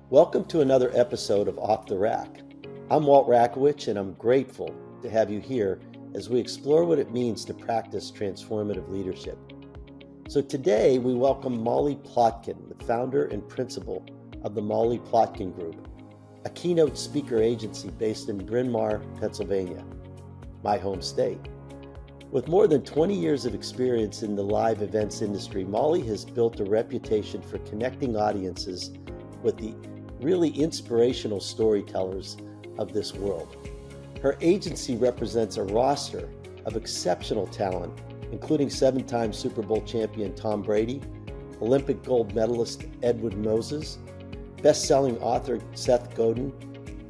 Welcome to another episode of Off the Rak. I'm Walt Rakowich, and I'm grateful to have you here as we explore what it means to practice transformative leadership. So today we welcome Mollie Plotkin, the founder and principal of the Mollie Plotkin Group, a keynote speaker agency based in Bryn Mawr, Pennsylvania, my home state. With more than 20 years of experience in the live events industry, Mollie has built a reputation for connecting audiences with the really inspirational storytellers of this world. Her agency represents a roster of exceptional talent, including 7-time Super Bowl champion Tom Brady, Olympic gold medalist Edwin Moses, best-selling author Seth Godin,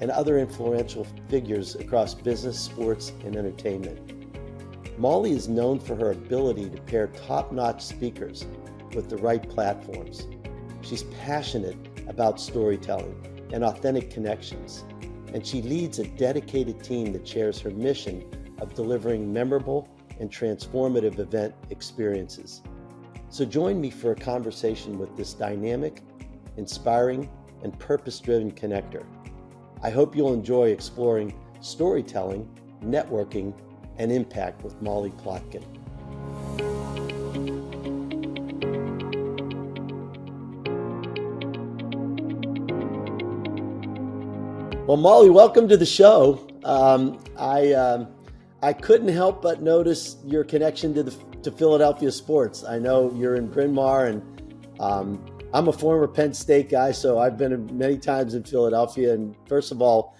and other influential figures across business, sports, and entertainment. Mollie is known for her ability to pair top-notch speakers with the right platforms. She's passionate about storytelling and authentic connections, and she leads a dedicated team that shares her mission of delivering memorable and transformative event experiences. So join me for a conversation with this dynamic, inspiring, and purpose-driven connector. I hope you'll enjoy exploring storytelling, networking, and impact with Mollie Plotkin. Well, Mollie, welcome to the show. I couldn't help but notice your connection to Philadelphia sports. I know you're in Bryn Mawr, and I'm a former Penn State guy, so I've been many times in Philadelphia. And first of all,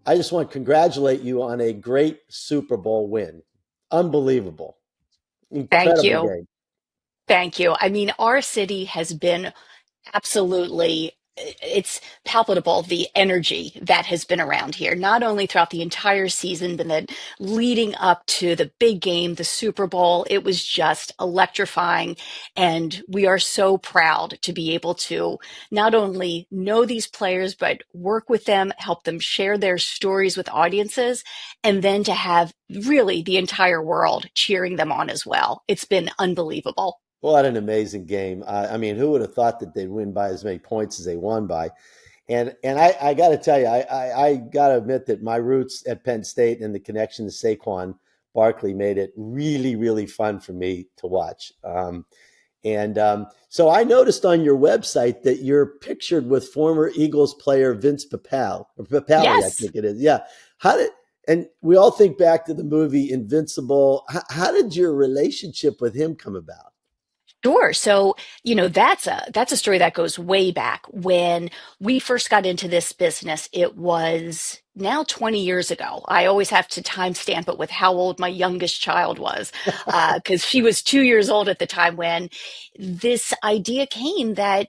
I just want to congratulate you on a great Super Bowl win. Unbelievable. Thank Incredible you. game. Thank you. I mean, our city has been absolutely, it's palpable, the energy that has been around here, not only throughout the entire season, but then leading up to the big game, the Super Bowl. It was just electrifying. And we are so proud to be able to not only know these players, but work with them, help them share their stories with audiences, and then to have really the entire world cheering them on as well. It's been unbelievable. What an amazing game. I mean, who would have thought that they'd win by as many points as they won by? And I got to tell you, I got to admit that my roots at Penn State and the connection to Saquon Barkley made it really, really fun for me to watch. So I noticed on your website that you're pictured with former Eagles player Vince Papale, or Papale, I Yes. think it is. Yeah. How did, and we all think back to the movie Invincible. How did your relationship with him come about? Sure. So, that's a story that goes way back. When we first got into this business, it was now 20 years ago. I always have to timestamp it with how old my youngest child was, because she was 2 years old at the time when this idea came that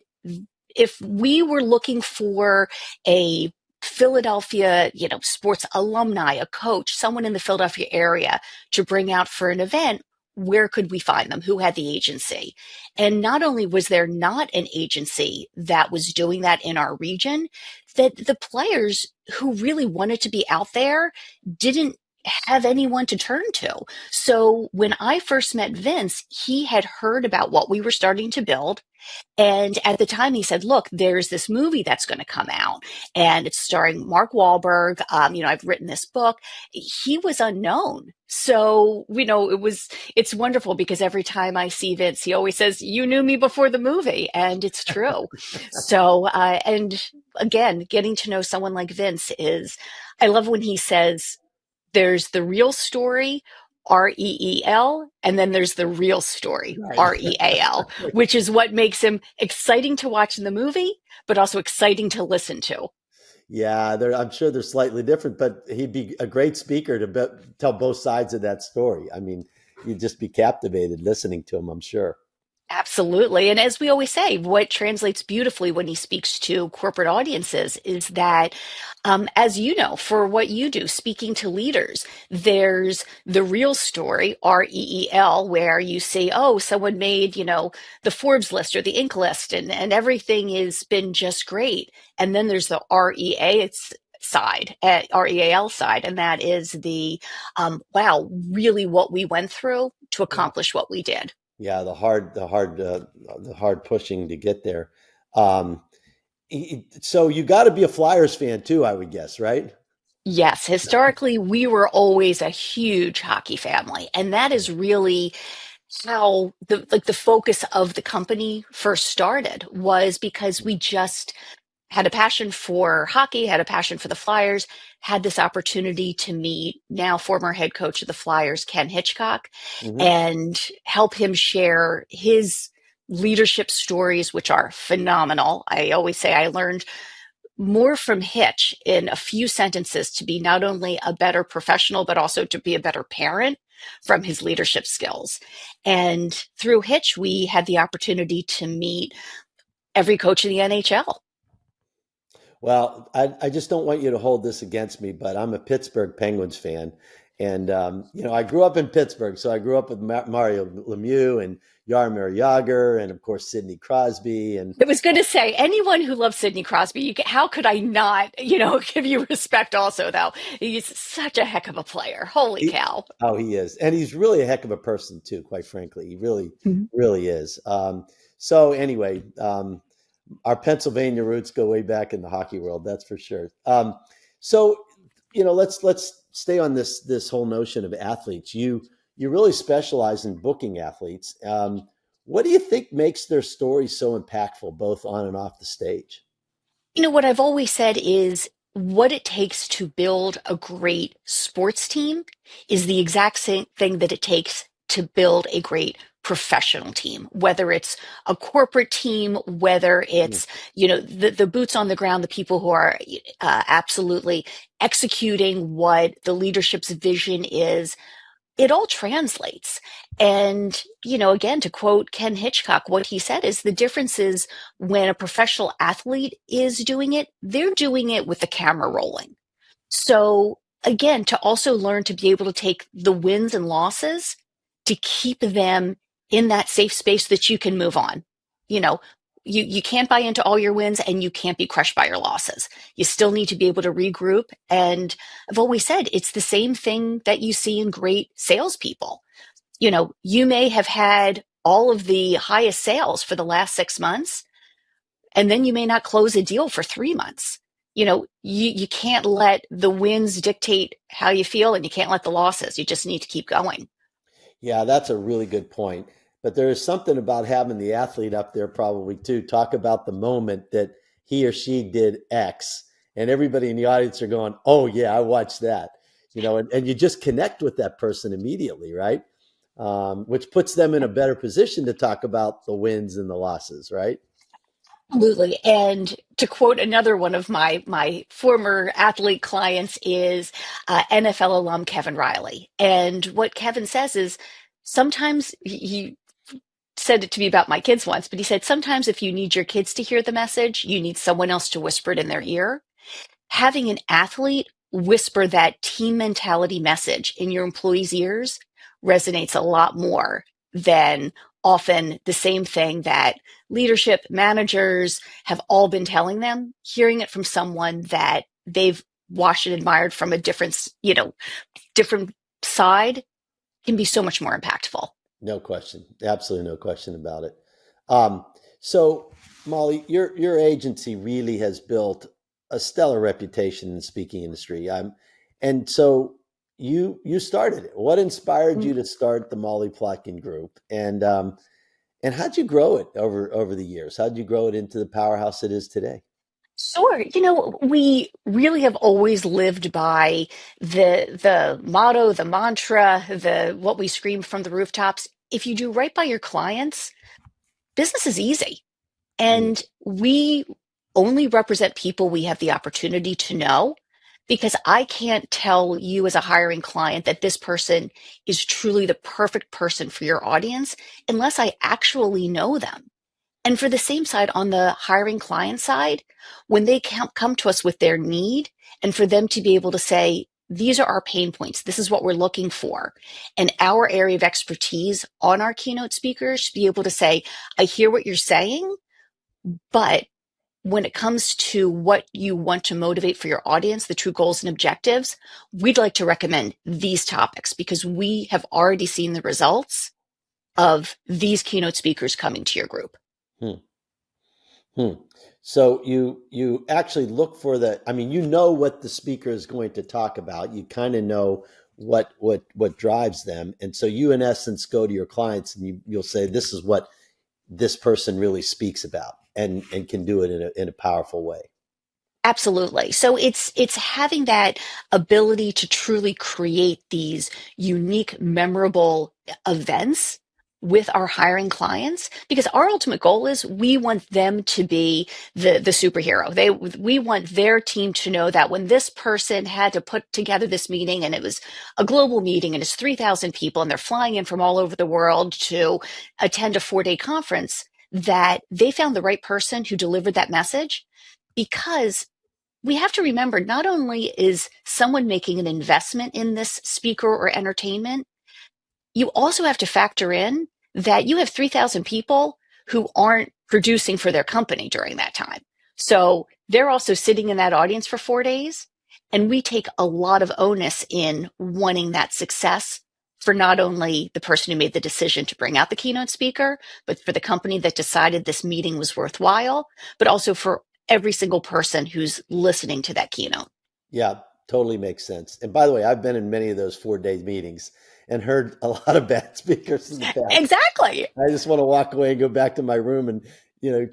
if we were looking for a Philadelphia, sports alumni, a coach, someone in the Philadelphia area to bring out for an event, where could we find them? Who had the agency? And not only was there not an agency that was doing that in our region, that the players who really wanted to be out there didn't have anyone to turn to. So when I first met Vince, he had heard about what we were starting to build. And at the time, he said, "Look, there's this movie that's going to come out, and it's starring Mark Wahlberg. I've written this book." He was unknown, so it's wonderful because every time I see Vince, he always says, "You knew me before the movie," and it's true. So, and again, getting to know someone like Vince is, I love when he says, "There's the real story." REEL, and then there's the real story, Right. REAL, which is what makes him exciting to watch in the movie, but also exciting to listen to. Yeah, I'm sure they're slightly different, but he'd be a great speaker to tell both sides of that story. I mean, you'd just be captivated listening to him, I'm sure. Absolutely. And as we always say, what translates beautifully when he speaks to corporate audiences is that, as you know, for what you do, speaking to leaders, there's the real story, REEL, where you say, oh, someone made, the Forbes list or the Inc. list, and everything has been just great. And then there's the REAL side, and that is the, wow, really what we went through to accomplish what we did. Yeah, the hard pushing to get there. Um, So you got to be a Flyers fan too, I would guess, right? Yes, historically, we were always a huge hockey family, and that is really how the focus of the company first started was because we just had a passion for hockey, had a passion for the Flyers, had this opportunity to meet now former head coach of the Flyers, Ken Hitchcock, Hmm. and help him share his leadership stories, which are phenomenal. I always say I learned more from Hitch in a few sentences to be not only a better professional, but also to be a better parent from his leadership skills. And through Hitch, we had the opportunity to meet every coach in the NHL. Well, I just don't want you to hold this against me, but I'm a Pittsburgh Penguins fan. And, I grew up in Pittsburgh. So I grew up with Mario Lemieux and Jaromir Jagr and, of course, Sidney Crosby. And I was going to say, anyone who loves Sidney Crosby, how could I not, give you respect also, though? He's such a heck of a player. Holy he, cow. oh, he is. And he's really a heck of a person, too, quite frankly. He really, Mhm. really is. So, anyway, our Pennsylvania roots go way back in the hockey world, that's for sure. So, let's stay on this whole notion of athletes. You really specialize in booking athletes. What do you think makes their story so impactful, both on and off the stage? What I've always said is what it takes to build a great sports team is the exact same thing that it takes to build a great professional team, whether it's a corporate team, whether Mm. it's, the boots on the ground, the people who are absolutely executing what the leadership's vision is. It all translates. And, again, to quote Ken Hitchcock, what he said is the difference is when a professional athlete is doing it, they're doing it with the camera rolling. So, again, to also learn to be able to take the wins and losses to keep them in that safe space that you can move on. You know, you can't buy into all your wins and you can't be crushed by your losses. You still need to be able to regroup. And I've always said it's the same thing that you see in great salespeople. You may have had all of the highest sales for the last 6 months, and then you may not close a deal for 3 months. You can't let the wins dictate how you feel, and you can't let the losses. You just need to keep going. Yeah, that's a really good point. But there is something about having the athlete up there, probably too. Talk about the moment that he or she did X, and everybody in the audience are going, "Oh yeah, I watched that," and you just connect with that person immediately, right? Which puts them in a better position to talk about the wins and the losses, right? Absolutely. And to quote another one of my former athlete clients is NFL alum Kevin Riley. And what Kevin says is sometimes he said it to me about my kids once, but he said sometimes if you need your kids to hear the message, you need someone else to whisper it in their ear. Having an athlete whisper that team mentality message in your employees' ears resonates a lot more than often the same thing that leadership managers have all been telling them. Hearing it from someone that they've watched and admired from a different side can be so much more impactful. No question, absolutely no question about it. Um, so, Molly, your agency really has built a stellar reputation in the speaking industry. And so you started it. What inspired you to start the Mollie Plotkin Group, and how'd you grow it over the years? How'd you grow it into the powerhouse it is today? Sure. We really have always lived by the motto, the mantra, the what we scream from the rooftops. If you do right by your clients, business is easy. Mm. And we only represent people we have the opportunity to know because I can't tell you as a hiring client that this person is truly the perfect person for your audience unless I actually know them. And for the same side, on the hiring client side, when they come to us with their need, and for them to be able to say, these are our pain points, this is what we're looking for, and our area of expertise on our keynote speakers to be able to say, I hear what you're saying, but when it comes to what you want to motivate for your audience, the true goals and objectives, we'd like to recommend these topics because we have already seen the results of these keynote speakers coming to your group. Hmm. Hmm. So you actually look for the, I mean, you know what the speaker is going to talk about. You kind of know what drives them. And so you in essence go to your clients and you'll say, this is what this person really speaks about and can do it in a powerful way. Absolutely. So it's having that ability to truly create these unique, memorable events with our hiring clients, because our ultimate goal is we want them to be the superhero. We want their team to know that when this person had to put together this meeting and it was a global meeting and it's 3,000 people and they're flying in from all over the world to attend a 4-day conference, that they found the right person who delivered that message. Because we have to remember, not only is someone making an investment in this speaker or entertainment, you also have to factor in that you have 3,000 people who aren't producing for their company during that time. So they're also sitting in that audience for 4 days. And we take a lot of onus in wanting that success for not only the person who made the decision to bring out the keynote speaker, but for the company that decided this meeting was worthwhile, but also for every single person who's listening to that keynote. Yeah, totally makes sense. And by the way, I've been in many of those 4 day meetings and heard a lot of bad speakers in the past. Exactly. I just want to walk away and go back to my room and,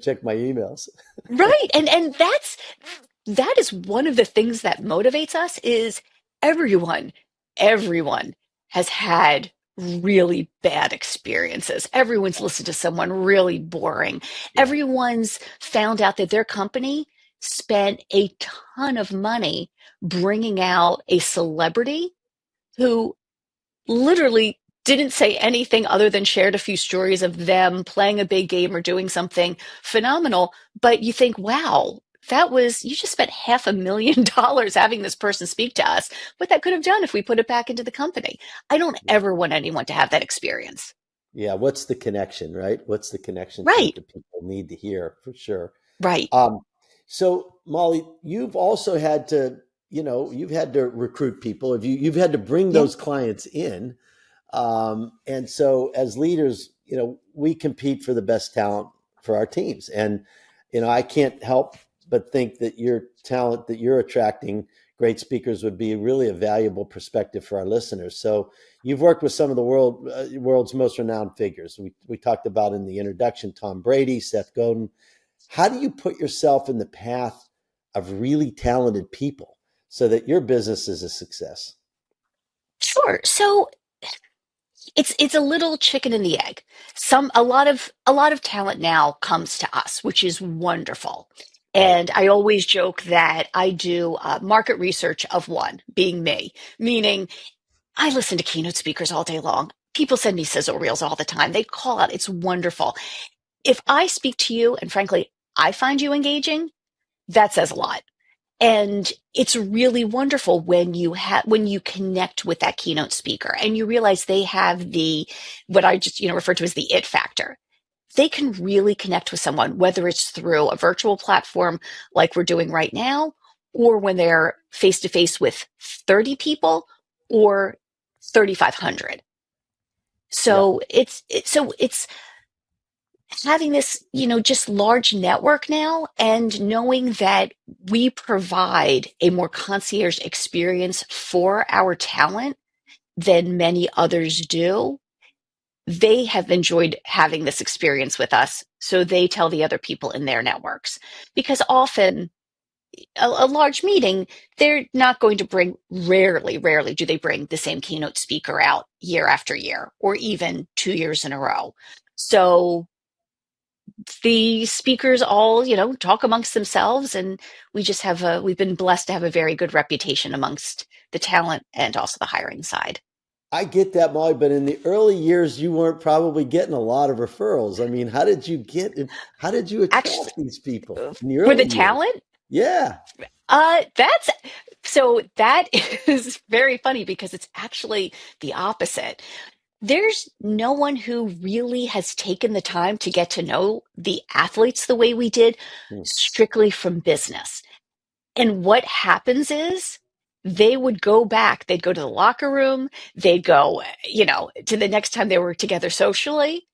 check my emails. Right. And that is one of the things that motivates us is everyone, everyone has had really bad experiences. Everyone's listened to someone really boring. Yeah. Everyone's found out that their company spent a ton of money bringing out a celebrity who literally didn't say anything other than shared a few stories of them playing a big game or doing something phenomenal. But you think, wow, you just spent $500,000 having this person speak to us. What that could have done if we put it back into the company. I don't Yeah. ever want anyone to have that experience. Yeah. What's the connection, right? What's the connection to it Right, that people need to hear for sure? right. Um, so Molly, you've also had to, you've had to recruit people. If you've had to bring Yeah, those clients in. And so as leaders, we compete for the best talent for our teams. And, I can't help but think that your talent that you're attracting great speakers would be really a valuable perspective for our listeners. So you've worked with some of the world's most renowned figures. We talked about in the introduction, Tom Brady, Seth Godin. How do you put yourself in the path of really talented people so that your business is a success? sure. So it's a little chicken and the egg. A lot of talent now comes to us, which is wonderful. Right. And I always joke that I do market research of one, being me, meaning I listen to keynote speakers all day long. People send me sizzle reels all the time. They call out. It's wonderful. If I speak to you and frankly, I find you engaging, that says a lot. And it's really wonderful when you connect with that keynote speaker and you realize they have the what I just refer to as the it factor. They can really connect with someone, whether it's through a virtual platform like we're doing right now, or when they're face to face with 30 people or 3,500. Yeah. So it's having this, just large network now and knowing that we provide a more concierge experience for our talent than many others do. They have enjoyed having this experience with us. So they tell the other people in their networks because often a large meeting, they're not going to rarely do they bring the same keynote speaker out year after year or even 2 years in a row. So the speakers all, talk amongst themselves, and we've been blessed to have a very good reputation amongst the talent and also the hiring side. I get that, Molly, but in the early years, you weren't probably getting a lot of referrals. I mean, how did you Actually, attract these people in the for the early years? talent, Yeah. that's so that is very funny because it's actually the opposite. There's no one who really has taken the time to get to know the athletes the way we did, Hmm. strictly from business. And what happens is they would go back, they'd go to the locker room, they'd go, to the next time they were together socially.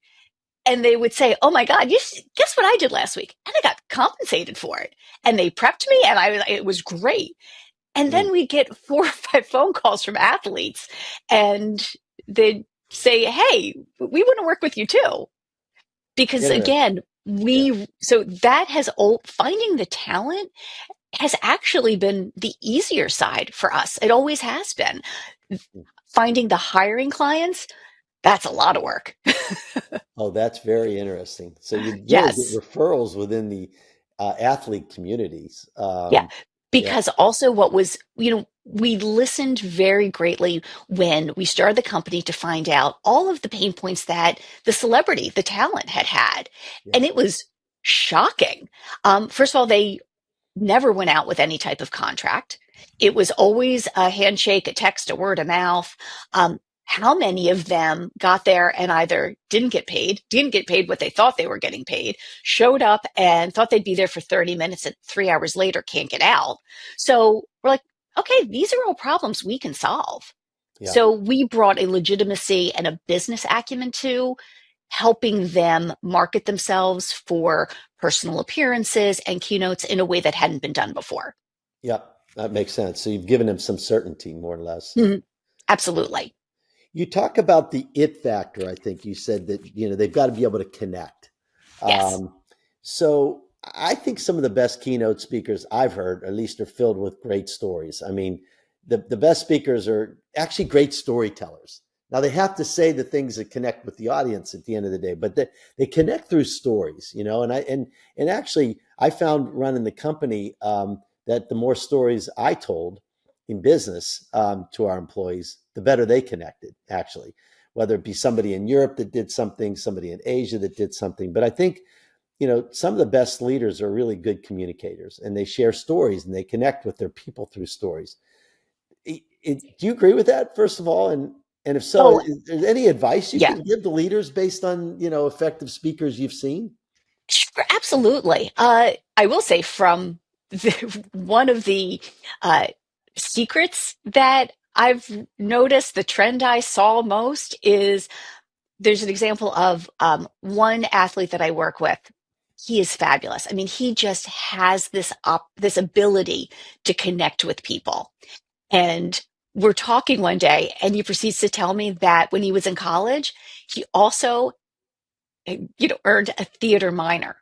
And they would say, "Oh my God, guess what I did last week?" And I got compensated for it. And they prepped me, and it was great. And Mm, then we get 4 or 5 phone calls from athletes, and they'd say, "Hey, we want to work with you too." Because interesting. again, Yeah. so that has finding the talent has actually been the easier side for us. It always has been. Finding the hiring clients, that's a lot of work. Oh, that's very interesting. So you really get Yes. referrals within the athlete communities. Yeah. Yeah, Because also what was, we listened very greatly when we started the company to find out all of the pain points that the celebrity, the talent had had. yeah, And it was shocking. First of all, they never went out with any type of contract. It was always a handshake, a text, a word of mouth. How many of them got there and either didn't get paid what they thought they were getting paid, showed up and thought they'd be there for 30 minutes and 3 hours later can't get out. So we're like, okay, these are all problems we can solve. yeah, So we brought a legitimacy and a business acumen to helping them market themselves for personal appearances and keynotes in a way that hadn't been done before. yeah. That makes sense. So you've given them some certainty, more or less. Mhm. Absolutely. You talk about the it factor. I think you said that they've got to be able to connect. Yes. Um, so I think some of the best keynote speakers I've heard, at least, are filled with great stories. I mean, the best speakers are actually great storytellers. Now they have to say the things that connect with the audience at the end of the day, but they connect through stories, and actually I found running the company that the more stories I told in business to our employees, the better they connected, actually, whether it be somebody in Europe that did something, somebody in Asia that did something. But I think, some of the best leaders are really good communicators and they share stories and they connect with their people through stories. Do you agree with that, first of all? And if so, Oh, is there any advice you yeah. can give the leaders based on, effective speakers you've seen? Sure, absolutely. I will say one of the uh, secrets that I've noticed, the trend I saw most is there's an example of one athlete that I work with. He is fabulous. I mean, he just has this ability to connect with people. And we're talking one day, and he proceeds to tell me that when he was in college, he also, earned a theater minor.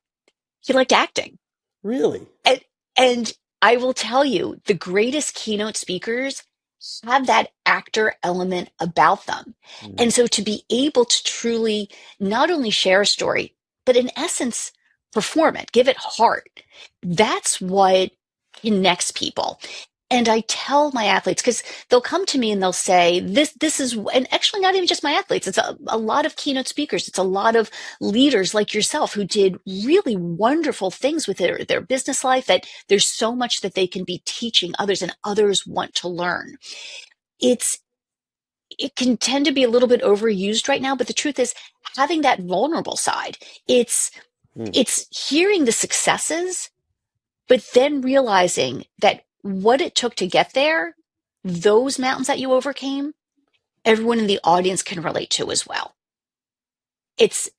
He liked acting. Really? And, and I will tell you, the greatest keynote speakers have that actor element about them. Mm, And so to be able to truly not only share a story, but in essence, perform it, give it heart, that's what connects people. And I tell my athletes, because they'll come to me and they'll say, this is, and actually not even just my athletes, it's a lot of keynote speakers. It's a lot of leaders like yourself who did really wonderful things with their business life, that there's so much that they can be teaching others and others want to learn. It's, it can tend to be a little bit overused right now, but the truth is having that vulnerable side. It's, mm. it's hearing the successes but then realizing that what it took to get there, those mountains that you overcame, everyone in the audience can relate to as well.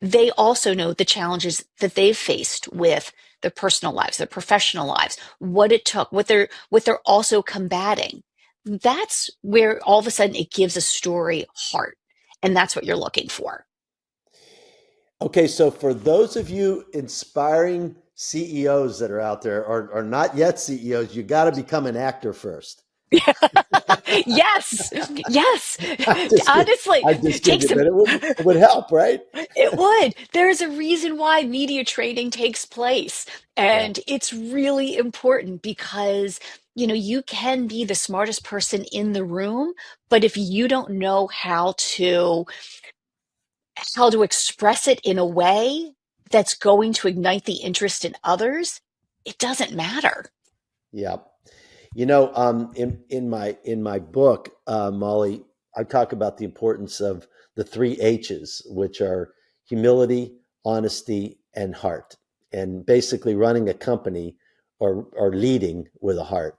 They also know the challenges that they've faced with their personal lives, their professional lives, what it took, what they're also combating. That's where all of a sudden it gives a story heart. And that's what you're looking for. Okay, so for those of you inspiring CEOs that are out there or not yet CEOs, you got to become an actor first. Yes, yes. I just kid, Honestly, I just take kidding, some. but it would help, right? It would. There's a reason why media training takes place. Yeah, And it's really important because, you can be the smartest person in the room, but if you don't know how to express it in a way that's going to ignite the interest in others, it doesn't matter. yeah. In my book, Molly, I talk about the importance of the three H's, which are humility, honesty, and heart, and basically running a company or leading with a heart.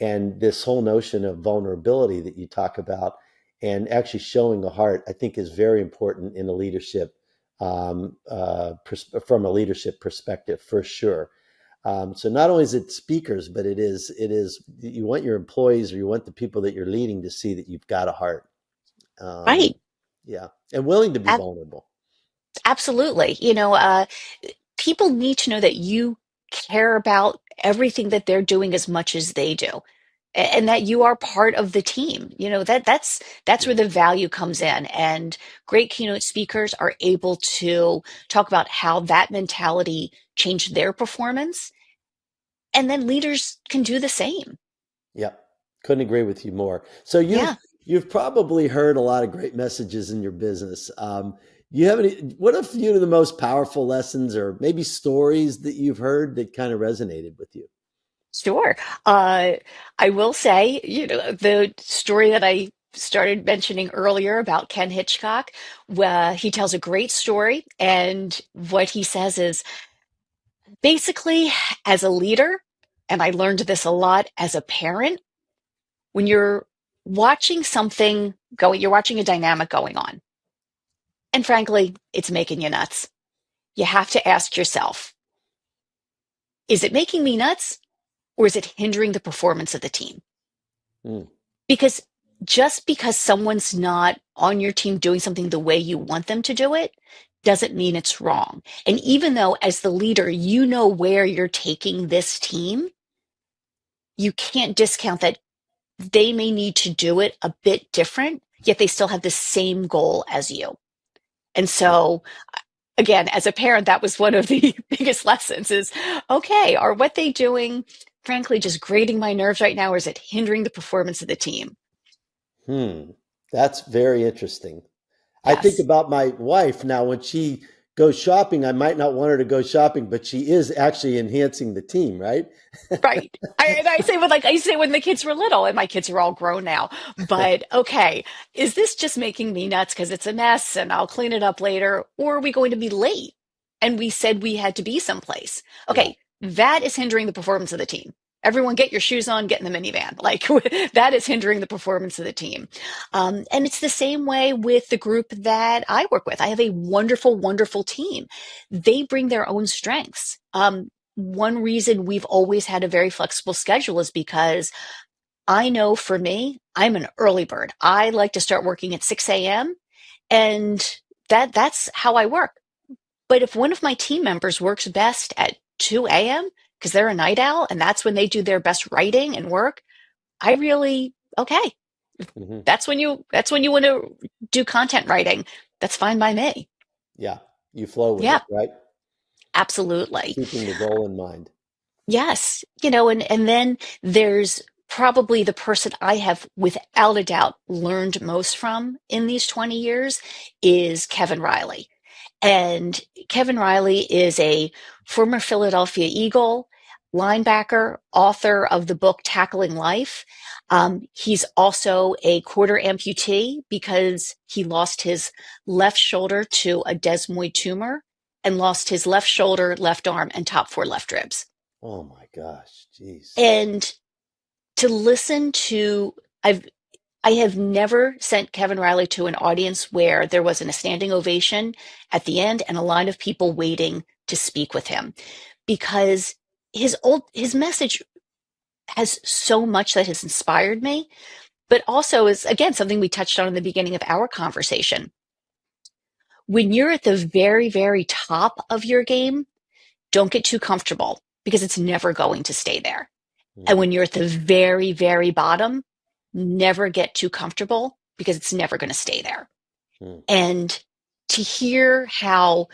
And this whole notion of vulnerability that you talk about, and actually showing a heart, I think is very important in a leadership from a leadership perspective, for sure. So not only is it speakers, but it is you want your employees or you want the people that you're leading to see that you've got a heart. Um, Right. yeah, and willing to be Ab- vulnerable. Absolutely. People need to know that you care about everything that they're doing as much as they do. And that you are part of the team. That's where Yeah, the value comes in. And great keynote speakers are able to talk about how that mentality changed their performance. And then leaders can do the same. yeah, couldn't agree with you more. So you've Yeah, you've probably heard a lot of great messages in your business. You have any? What are a few of the most powerful lessons, or maybe stories that you've heard that kind of resonated with you? sure. Uh, I will say, the story that I started mentioning earlier about Ken Hitchcock, he tells a great story. And what he says is basically, as a leader, and I learned this a lot as a parent, when you're watching something going, you're watching a dynamic going on. And frankly, it's making you nuts. You have to ask yourself, is it making me nuts or is it hindering the performance of the team? Mm, Because just because someone's not on your team doing something the way you want them to do it doesn't mean it's wrong. And even though, as the leader, you know where you're taking this team, you can't discount that they may need to do it a bit different, yet they still have the same goal as you. And yeah. so, again, as a parent, that was one of the biggest lessons is, okay, are what they doing, frankly, just grating my nerves right now, or is it hindering the performance of the team? Hmm. That's very interesting. I think Yes. about my wife now when she goes shopping. I might not want her to go shopping, but she is actually enhancing the team, right? Right. I say I say when the kids were little, and my kids are all grown now. But okay, is this just making me nuts because it's a mess and I'll clean it up later, or are we going to be late? And we said we had to be someplace. Yeah. Okay, that is hindering the performance of the team. Everyone, get your shoes on, get in the minivan. Like that is hindering the performance of the team. And it's the same way with the group that I work with. I have a wonderful, wonderful team. They bring their own strengths. One reason we've always had a very flexible schedule is because I know for me, I'm an early bird. I like to start working at 6 a.m. and that's how I work. But if one of my team members works best at 2 a.m. because they're a night owl and that's when they do their best writing and work, I really okay. Hmm. That's when you want to do content writing. That's fine by me. Yeah. You flow with Yeah, it, right? absolutely. Keeping the goal in mind. Yes, and then there's probably the person I have without a doubt learned most from in these 20 years is Kevin Riley. And Kevin Riley is a former Philadelphia Eagle, linebacker, author of the book Tackling Life. He's also a quarter amputee because he lost his left shoulder to a desmoid tumor and lost his left shoulder, left arm, and top four left ribs. Oh my gosh. Jeez. And to listen to, I have never sent Kevin Riley to an audience where there wasn't a standing ovation at the end and a line of people waiting to speak with him because his message has so much that has inspired me, but also is again something we touched on in the beginning of our conversation. When you're at the very, very top of your game, don't get too comfortable because it's never going to stay there. And Mm, when you're at the very, very bottom, never get too comfortable because it's never going to stay there. mm. And to hear how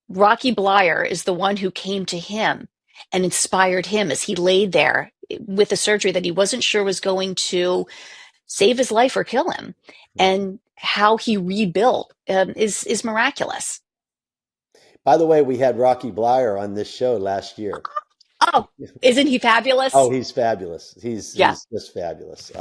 Rocky Blyer is the one who came to him and inspired him as he laid there with a surgery that he wasn't sure was going to save his life or kill him, Mhm. and how he rebuilt is miraculous. By the way, we had Rocky Blyer on this show last year. Oh, isn't he Oh, fabulous? he's fabulous. He's Yeah. he's just fabulous.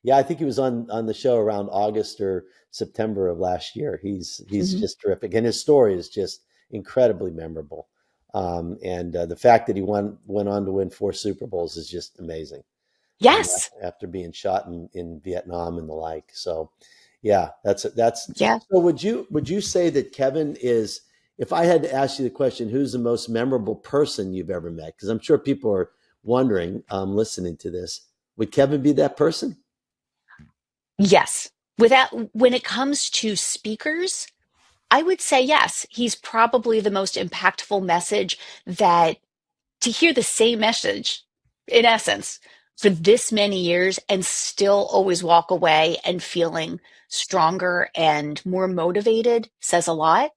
Yeah, I think he was on the show around August or September of last year. He's Mhm. just terrific, and his story is just incredibly memorable. And the fact that he went on to win 4 Super Bowls is just amazing. Yes. After being shot in Vietnam and the like. So, Yeah, that's Yeah. so would you say that Kevin is, if I had to ask you the question, who's the most memorable person you've ever met? Because I'm sure people are wondering, listening to this, would Kevin be that person? Yes. Without, when it comes to speakers, I would say yes. He's probably the most impactful message that to hear the same message, in essence, for this many years and still always walk away and feeling stronger and more motivated says a lot.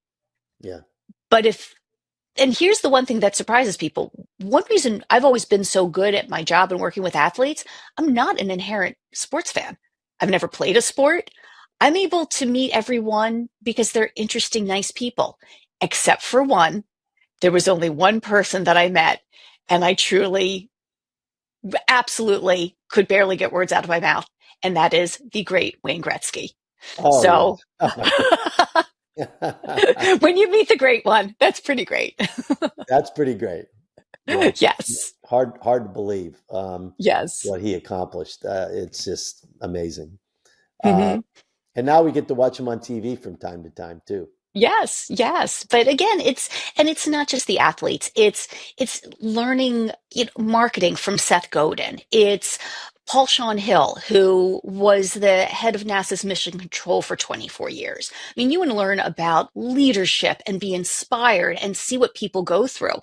Yeah. But if, and here's the one thing that surprises people. One reason I've always been so good at my job and working with athletes, I'm not an inherent sports fan. I've never played a sport. I'm able to meet everyone because they're interesting, nice people, except for one. There was only one person that I met, and I truly, absolutely could barely get words out of my mouth, and that is the great Wayne Gretzky. Oh yeah. So Oh my God. when you meet the great one, that's pretty great. That's pretty great. Yeah. Yes. Hard to believe, Yes. what he accomplished. It's just amazing. Uh, Hmm. and now we get to watch him on TV from time to time too. Yes, yes. But again, it's not just the athletes. It's learning, marketing from Seth Godin. It's Paul Sean Hill, who was the head of NASA's mission control for 24 years. I mean, you want to learn about leadership and be inspired and see what people go through.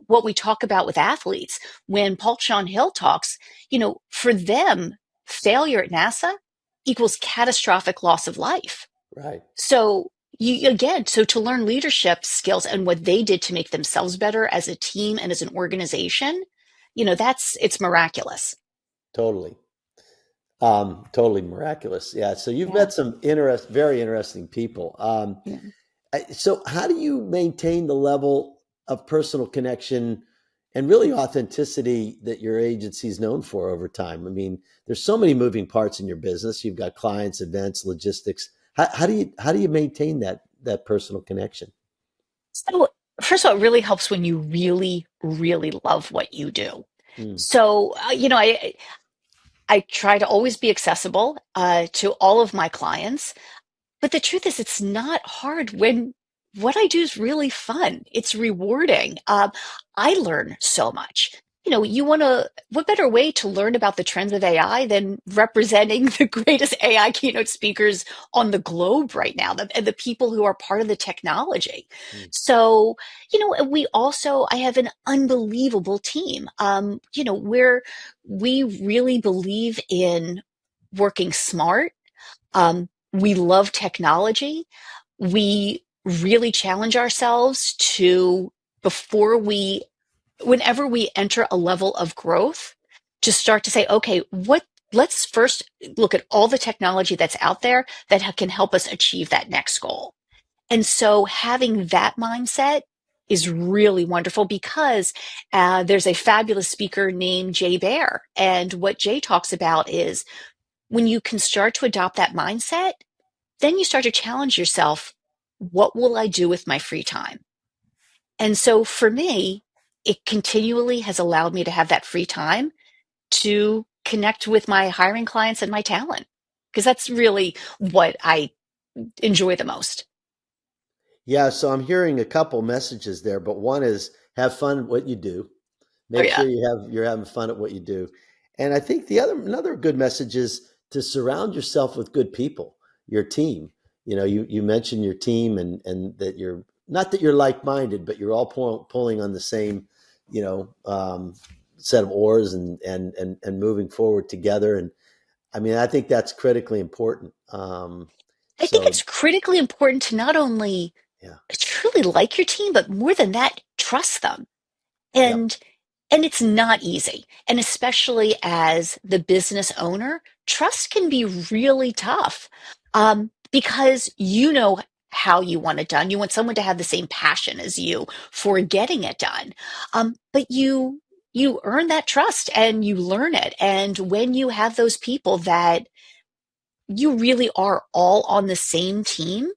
What we talk about with athletes, when Paul Sean Hill talks, for them, failure at NASA equals catastrophic loss of life. Right. So so to learn leadership skills and what they did to make themselves better as a team and as an organization, it's miraculous. Totally. Totally miraculous. Yeah. So you've Yeah. met some very interesting people. Yeah. So how do you maintain the level of personal connection and really authenticity that your agency is known for over time? I mean, there's so many moving parts in your business. You've got clients, events, logistics. How do you maintain that personal connection? So first of all, it really helps when you really, really love what you do. Mm, So, I try to always be accessible to all of my clients. But the truth is, it's not hard when what I do is really fun. It's rewarding. I learn so much. What better way to learn about the trends of AI than representing the greatest AI keynote speakers on the globe right now, and the people who are part of the technology. mm. So, I have an unbelievable team. We really believe in working smart. We love technology. We really challenge ourselves to, before we, whenever we enter a level of growth, to start to say, okay, let's first look at all the technology that's out there that can help us achieve that next goal. And so having that mindset is really wonderful because there's a fabulous speaker named Jay Bear. And what Jay talks about is when you can start to adopt that mindset, then you start to challenge yourself, what will I do with my free time? And so for me, it continually has allowed me to have that free time to connect with my hiring clients and my talent, because that's really what I enjoy the most. Yeah. So I'm hearing a couple messages there, but one is have fun at what you do. Oh, Make yeah. sure you're having fun at what you do. And I think the other another good message is to surround yourself with good people, your team. You mentioned your team and that you're not that you're like-minded, but you're all pulling on the same, you know, um, set of oars and moving forward together. And I mean, I think that's critically important. I think So it's critically important to not only yeah, truly like your team, but more than that, trust them. yep, And and it's not easy. And especially as the business owner, trust can be really tough because you know how you want it done. You want someone to have the same passion as you for getting it done. But you earn that trust and you learn it. And when you have those people that you really are all on the same team,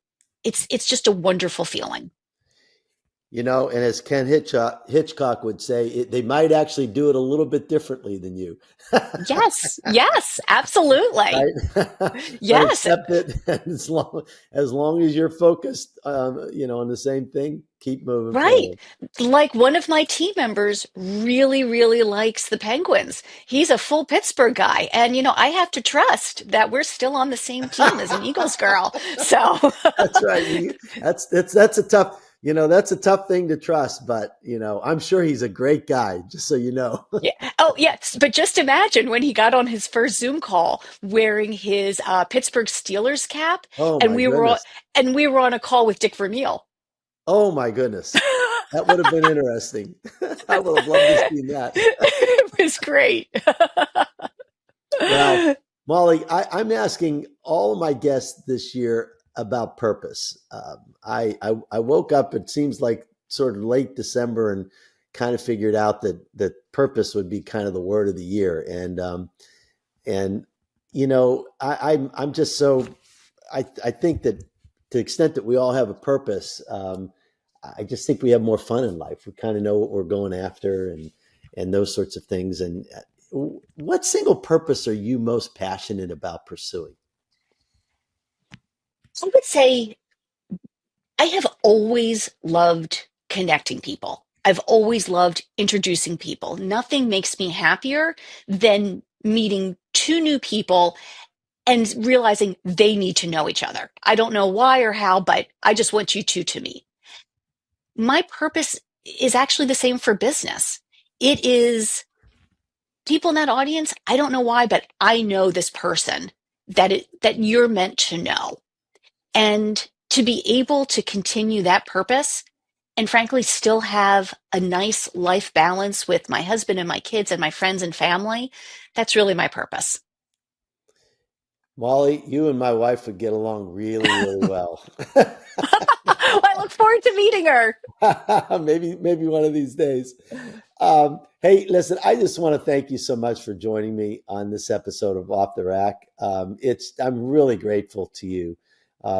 it's just a wonderful feeling. And as Ken Hitchcock would say, they might actually do it a little bit differently than you. Yes, yes, absolutely. Right? But Yes, accept it, and as long as you're focused, on the same thing, keep moving right. forward. Like one of my team members really, really likes the Penguins. He's a full Pittsburgh guy. And, I have to trust that we're still on the same team as an Eagles girl. So, That's right. That's a tough, that's a tough thing to trust, but I'm sure he's a great guy, just so you know. yeah. Oh, yes. But just imagine when he got on his first Zoom call wearing his Pittsburgh Steelers cap, Oh and my we were on, goodness. and we were on a call with Dick Vermeil. Oh my goodness. That would have been interesting. I would have loved to see that. It was great. Well, Molly, I'm asking all of my guests this year about purpose. I woke up, it seems like sort of late December, and kind of figured out that purpose would be kind of the word of the year. And I'm just so I think that to the extent that we all have a purpose, I just think we have more fun in life. We kind of know what we're going after, and those sorts of things. And what single purpose are you most passionate about pursuing? I would say I have always loved connecting people. I've always loved introducing people. Nothing makes me happier than meeting two new people and realizing they need to know each other. I don't know why or how, but I just want you two to meet. My purpose is actually the same for business. It is people in that audience. I don't know why, but I know this person that you're meant to know. And to be able to continue that purpose and frankly still have a nice life balance with my husband and my kids and my friends and family, that's really my purpose. Molly, you and my wife would get along really, really well. I look forward to meeting her. Maybe one of these days. Hey, listen, I just want to thank you so much for joining me on this episode of Off the Rack. I'm really grateful to you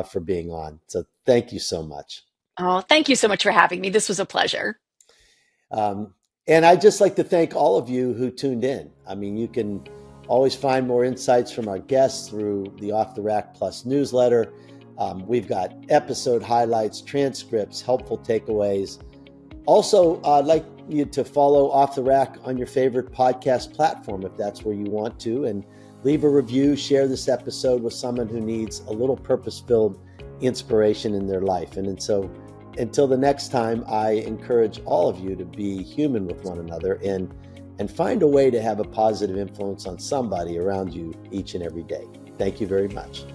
for being on. So thank you so much. Oh, thank you so much for having me. This was a pleasure. Um, and I'd just like to thank all of you who tuned in. I mean, you can always find more insights from our guests through the Off the Rack Plus newsletter. We've got episode highlights, transcripts, helpful takeaways. Also, I'd like you to follow Off the Rack on your favorite podcast platform if that's where you want to, and leave a review, share this episode with someone who needs a little purpose-filled inspiration in their life. And so until the next time, I encourage all of you to be human with one another and find a way to have a positive influence on somebody around you each and every day. Thank you very much.